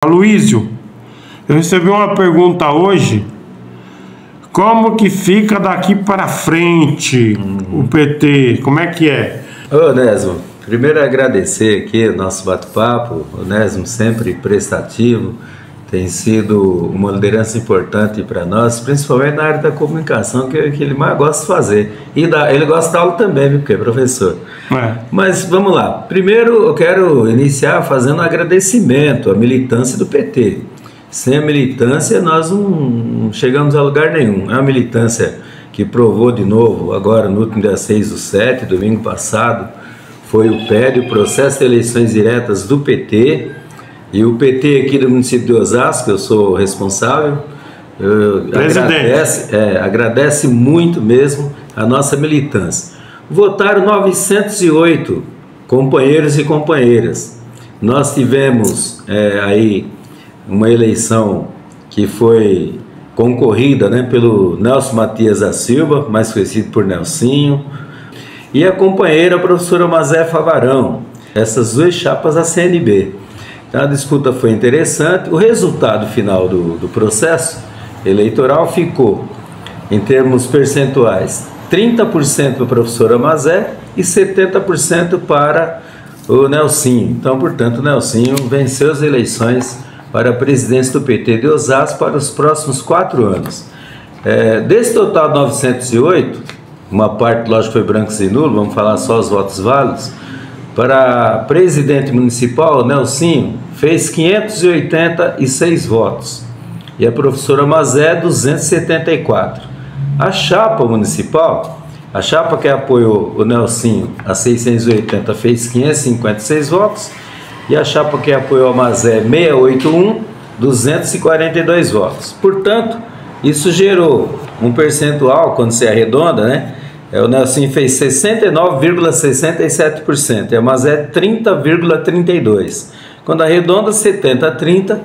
Aloísio, eu recebi uma pergunta hoje. Como que fica daqui para frente o PT? Como é que é? Ô, Onésimo, primeiro agradecer aqui o nosso bate-papo. O Onésimo sempre prestativo, tem sido uma liderança importante para nós, principalmente na área da comunicação, que ele mais gosta de fazer. E ele gosta de aula também, porque é professor. Mas vamos lá. Primeiro eu quero iniciar fazendo um agradecimento à militância do PT. Sem a militância nós não chegamos a lugar nenhum. É uma militância que provou de novo, agora no último dia 6/7, domingo passado, foi o PED, o Processo de Eleições Diretas do PT. E o PT aqui do município de Osasco, eu sou responsável, agradece muito mesmo a nossa militância. Votaram 908 companheiros e companheiras. Nós tivemos aí uma eleição que foi concorrida, né, pelo Nelson Matias da Silva, mais conhecido por Nelsinho, e a companheira a professora Mazé Favarão, essas duas chapas da CNB. A disputa foi interessante. O resultado final do processo eleitoral ficou, em termos percentuais, 30% para a professora Mazé e 70% para o Nelsinho. Então, portanto, o Nelsinho venceu as eleições para a presidência do PT de Osasco para os próximos 4 anos. Desse total de 908, uma parte, lógico, foi brancos e nulos, vamos falar só os votos válidos. Para presidente municipal, Nelsinho fez 586 votos e a professora Mazé 274. A chapa municipal, a chapa que apoiou o Nelsinho a 680 fez 556 votos e a chapa que apoiou a Mazé 681, 242 votos. Portanto, isso gerou um percentual, quando se arredonda, né? O Nelsinho fez 69,67% e a Mazé 30,32%. Quando arredonda 70-30,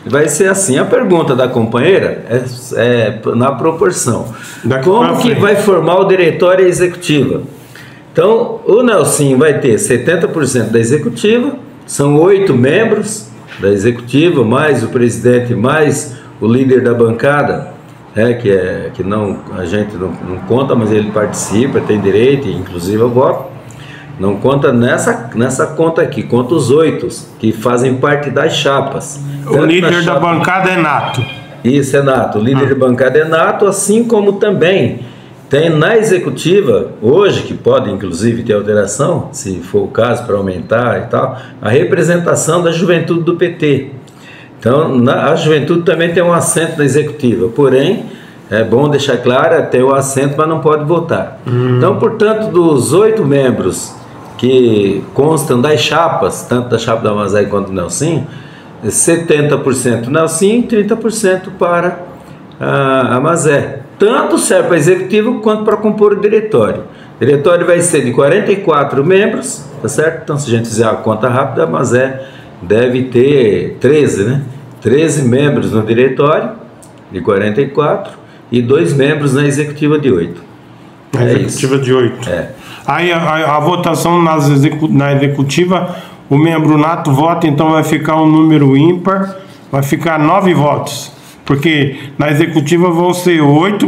vai ser assim. A pergunta da companheira é na proporção. Como que vai formar o diretório executiva? Então, o Nelsinho vai ter 70% da executiva, são 8 membros da executiva, mais o presidente, mais o líder da bancada, que não, a gente não conta, mas ele participa, tem direito, inclusive eu voto. Não conta nessa conta aqui, conta os 8 que fazem parte das chapas. O líder da bancada é nato. Isso, é nato. O líder da bancada é nato, assim como também tem na executiva, hoje, que pode inclusive ter alteração, se for o caso, para aumentar e tal, a representação da juventude do PT. Então, a juventude também tem um assento na executiva, porém, é bom deixar claro, tem o assento, mas não pode votar. Então, portanto, dos 8 membros que constam das chapas, tanto da chapa da Mazé quanto do Nelsinho, 70% Nelsinho e 30% para a Mazé. Tanto serve para executivo quanto para compor o diretório. O diretório vai ser de 44 membros, tá certo? Então, se a gente fizer a conta rápida, a Mazé deve ter 13, né? 13 membros no diretório, de 44, e 2 membros na executiva de 8. Na executiva de 8. Aí a votação na executiva, o membro nato vota, então vai ficar um número ímpar, vai ficar 9 votos. Porque na executiva vão ser 8,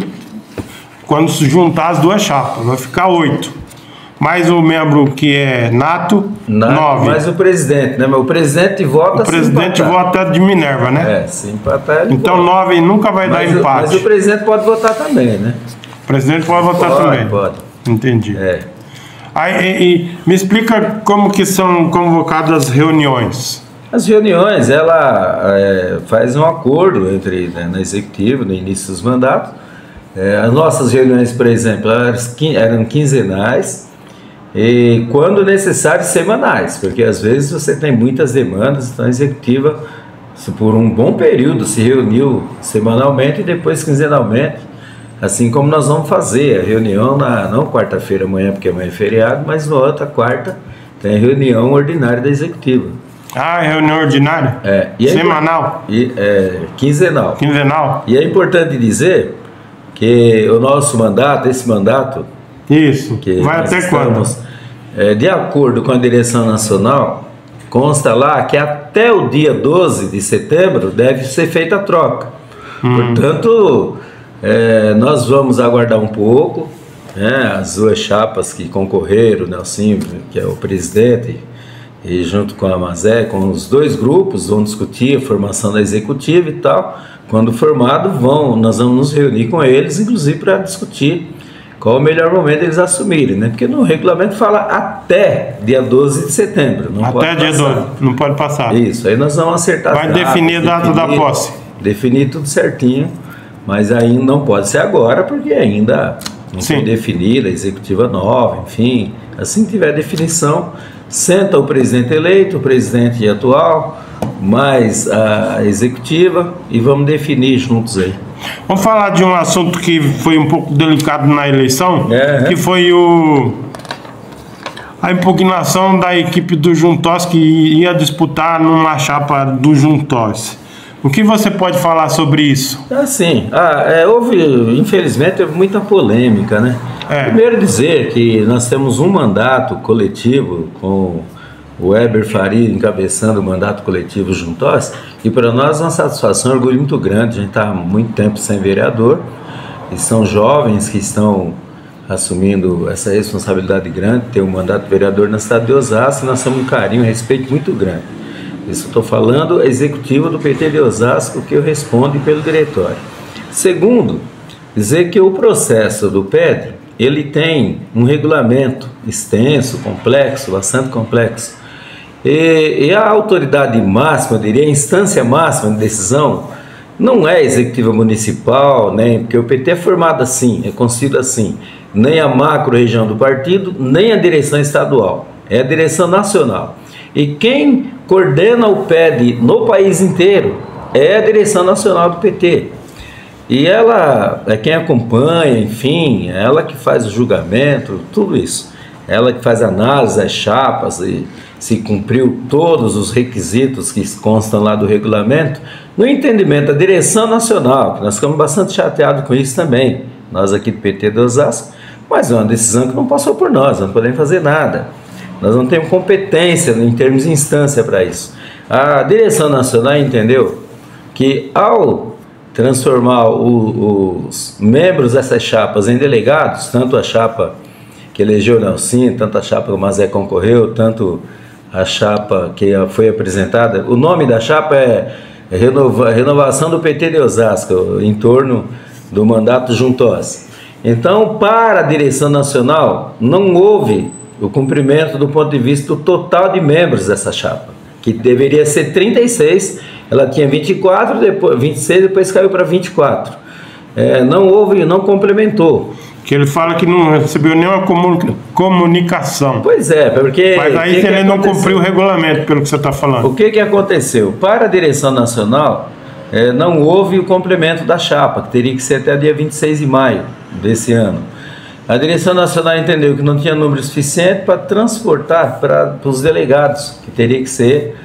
quando se juntar as duas chapas, vai ficar 8. Mais o membro que é nato, 9. Mais o presidente, né? Mas o presidente vota. O presidente vota de Minerva, né? Se empatar. Então 9 nunca vai dar empate. Mas o presidente pode votar também, né? O presidente pode votar também. Pode. Entendi. Aí, me explica como que são convocadas as reuniões. As reuniões, ela faz um acordo entre, na executiva, no início dos mandatos. As nossas reuniões, por exemplo, eram quinzenais. E quando necessário, semanais, porque às vezes você tem muitas demandas, então a executiva, por um bom período, se reuniu semanalmente e depois quinzenalmente, assim como nós vamos fazer a reunião, não quarta-feira amanhã, porque amanhã é feriado, mas na outra quarta tem a reunião ordinária da executiva. Reunião ordinária? Semanal? Quinzenal. Quinzenal. E é importante dizer que o nosso mandato, esse mandato... Isso, vai até quando? De acordo com a direção nacional, consta lá que até o dia 12 de setembro deve ser feita a troca. Portanto, nós vamos aguardar um pouco, né? As duas chapas que concorreram, o Nelsinho, que é o presidente, e junto com a Mazé, com os dois grupos, vão discutir a formação da executiva e tal. Quando formado, nós vamos nos reunir com eles, inclusive para discutir qual o melhor momento eles assumirem, né? Porque no regulamento fala até dia 12 de setembro. Não até pode dia passar. 12, não pode passar. Isso, aí nós vamos acertar. Vai definir a data da posse. Definir tudo certinho, mas ainda não pode ser agora, porque ainda não foi definida a executiva nova, enfim. Assim que tiver definição, senta o presidente eleito, o presidente atual, mais a executiva, e vamos definir juntos aí. Vamos falar de um assunto que foi um pouco delicado na eleição, que foi a impugnação da equipe do Juntos, que ia disputar numa chapa do Juntos. O que você pode falar sobre isso? Houve, infelizmente, muita polêmica, né? Primeiro dizer que nós temos um mandato coletivo com o Weber Faria encabeçando o mandato coletivo Juntos, e para nós é uma satisfação, um orgulho muito grande. A gente está há muito tempo sem vereador, e são jovens que estão assumindo essa responsabilidade grande, ter um mandato de vereador na cidade de Osasco. Nós temos um carinho, um respeito muito grande. Isso estou falando executivo do PT de Osasco, que eu respondo pelo diretório. Segundo, dizer que o processo do PED, ele tem um regulamento extenso, complexo, bastante complexo. E a autoridade máxima, eu diria, a instância máxima de decisão, não é a executiva municipal, nem, porque o PT é formado assim, é constituído assim, nem a macro-região do partido, nem a direção estadual, é a direção nacional. E quem coordena o PED no país inteiro é a direção nacional do PT. E ela é quem acompanha, enfim, é ela que faz o julgamento, tudo isso. Ela que faz a análise das chapas e se cumpriu todos os requisitos que constam lá do regulamento. No entendimento da direção nacional, que nós ficamos bastante chateados com isso também, nós aqui do PT de Osasco, mas é uma decisão que não passou por nós, não podemos fazer nada. Nós não temos competência em termos de instância para isso. A direção nacional entendeu que ao transformar os membros dessas chapas em delegados, tanto a chapa que elegeu o Nelsinho, tanto a chapa que o Mazé concorreu, tanto a chapa que foi apresentada, o nome da chapa é Renovação do PT de Osasco, em torno do mandato Juntos. Então, para a direção nacional, não houve o cumprimento do ponto de vista do total de membros dessa chapa, que deveria ser 36, ela tinha 24, depois 26, depois caiu para 24. Não houve, não complementou. Que ele fala que não recebeu nenhuma comunicação. Pois é, porque... Mas aí ele não cumpriu o regulamento, pelo que você está falando. O que aconteceu? Para a direção nacional, não houve o complemento da chapa, que teria que ser até dia 26 de maio desse ano. A direção nacional entendeu que não tinha número suficiente para transportar para os delegados, que teria que ser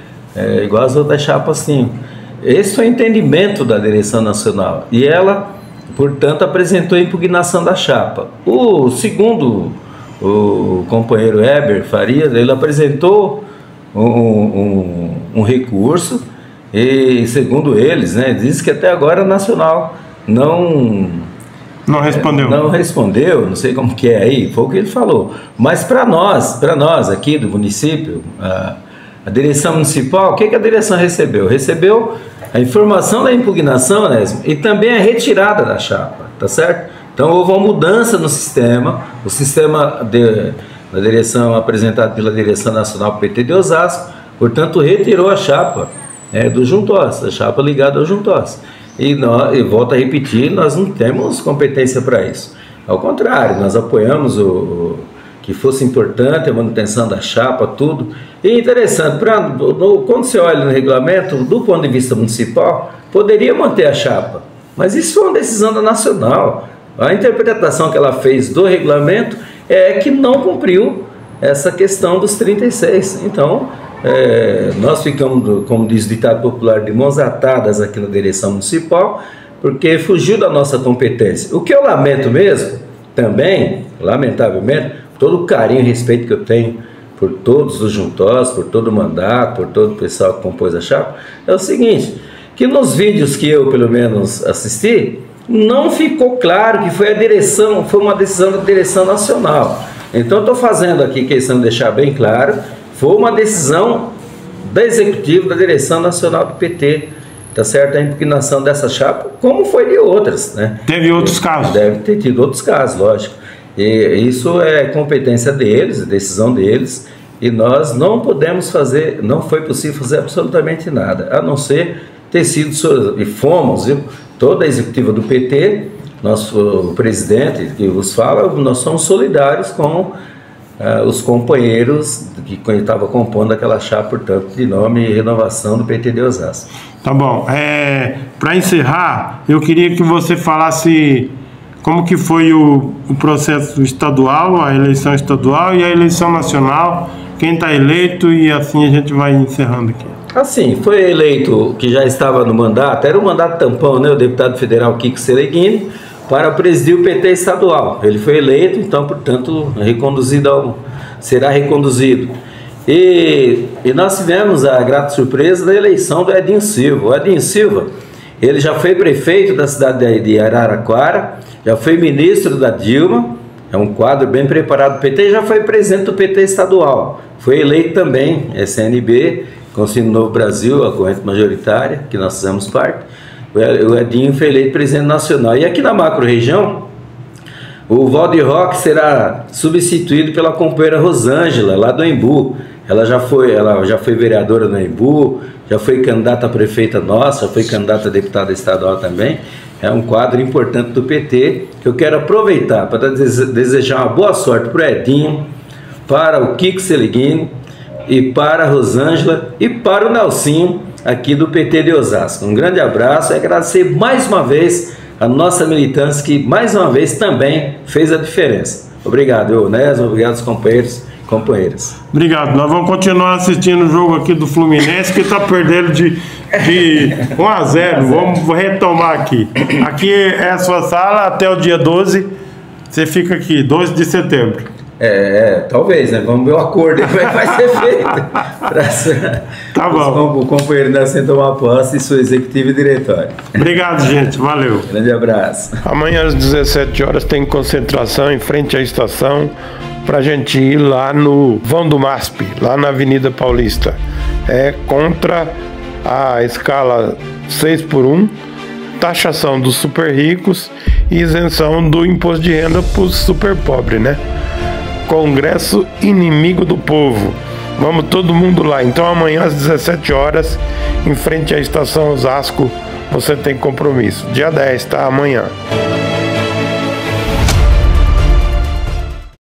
igual as outras chapas tinham. Esse foi o entendimento da direção nacional. E ela, portanto, apresentou a impugnação da chapa. O segundo, o companheiro Weber Faria, ele apresentou um recurso e, segundo eles, né, diz que até agora a Nacional não respondeu. Não respondeu, não sei como que é aí, foi o que ele falou. Mas para nós aqui do município, a direção municipal, o que a direção recebeu? Recebeu a informação da impugnação, né, e também a retirada da chapa, tá certo? Então houve uma mudança no sistema, o sistema da direção apresentado pela direção nacional PT de Osasco, portanto retirou a chapa do Juntos, a chapa ligada ao Juntos. E volto a repetir, nós não temos competência para isso. Ao contrário, nós apoiamos que fosse importante a manutenção da chapa, tudo. E interessante, quando você olha no regulamento, do ponto de vista municipal, poderia manter a chapa. Mas isso foi uma decisão da Nacional. A interpretação que ela fez do regulamento é que não cumpriu essa questão dos 36. Então, nós ficamos, como diz o ditado popular, de mãos atadas aqui na direção municipal, porque fugiu da nossa competência. O que eu lamento mesmo, também, lamentavelmente, todo o carinho e respeito que eu tenho por todos os juntós, por todo o mandato, por todo o pessoal que compôs a chapa, é o seguinte, que nos vídeos que eu, pelo menos, assisti, não ficou claro que foi uma decisão da direção nacional. Então, estou fazendo aqui questão de deixar bem claro, foi uma decisão da executiva, da direção nacional do PT, tá certo? A impugnação dessa chapa, como foi de outras, né? Teve outros casos? Deve ter tido outros casos, lógico. E isso é competência deles, decisão deles, e nós não podemos fazer, não foi possível fazer absolutamente nada, a não ser ter sido, e fomos, viu? Toda a executiva do PT, o presidente que vos fala, nós somos solidários com os companheiros que estavam compondo aquela chapa, portanto, de nome e renovação do PT de Osasco. Tá bom. Para encerrar, eu queria que você falasse como que foi o processo estadual, a eleição estadual e a eleição nacional, quem está eleito, e assim a gente vai encerrando aqui. Assim, foi eleito, que já estava no mandato, era o mandato tampão, né, o deputado federal Kiko Seleguini, para presidir o PT estadual. Ele foi eleito, então, portanto, será reconduzido. E nós tivemos a grata surpresa da eleição do Edinho Silva. O Edinho Silva, ele já foi prefeito da cidade de Araraquara, já foi ministro da Dilma, é um quadro bem preparado do PT, e já foi presidente do PT estadual. Foi eleito também, SNB, Conselho Novo Brasil, a corrente majoritária, que nós fizemos parte. O Edinho foi eleito presidente nacional. E aqui na macro-região, o Valdir Roque será substituído pela companheira Rosângela, lá do Embu. Ela já foi vereadora no Embu, já foi candidata a prefeita nossa, já foi candidata a deputada estadual também. É um quadro importante do PT, que eu quero aproveitar para desejar uma boa sorte para o Edinho, para o Kiko Seleguini, e para a Rosângela e para o Nelsinho, aqui do PT de Osasco. Um grande abraço e agradecer mais uma vez a nossa militância, que mais uma vez também fez a diferença. Obrigado, Onésio, obrigado aos companheiros e companheiras. Obrigado. Nós vamos continuar assistindo o jogo aqui do Fluminense, que está perdendo de 1-0. Vamos retomar aqui. Aqui é a sua sala até o dia 12. Você fica aqui, 12 de setembro. Talvez, né? Vamos ver o acordo que vai ser feito. Tá bom. O companheiro Nelson tomar posse e sua executiva e diretório. Obrigado, gente. Valeu. Grande abraço. Amanhã às 17 horas tem concentração em frente à estação para a gente ir lá no vão do MASP, lá na Avenida Paulista. É contra a escala 6x1, taxação dos super ricos e isenção do imposto de renda para os super pobres, né? Congresso Inimigo do Povo. Vamos todo mundo lá. Então amanhã às 17 horas, em frente à estação Osasco, você tem compromisso. Dia 10, tá? Amanhã.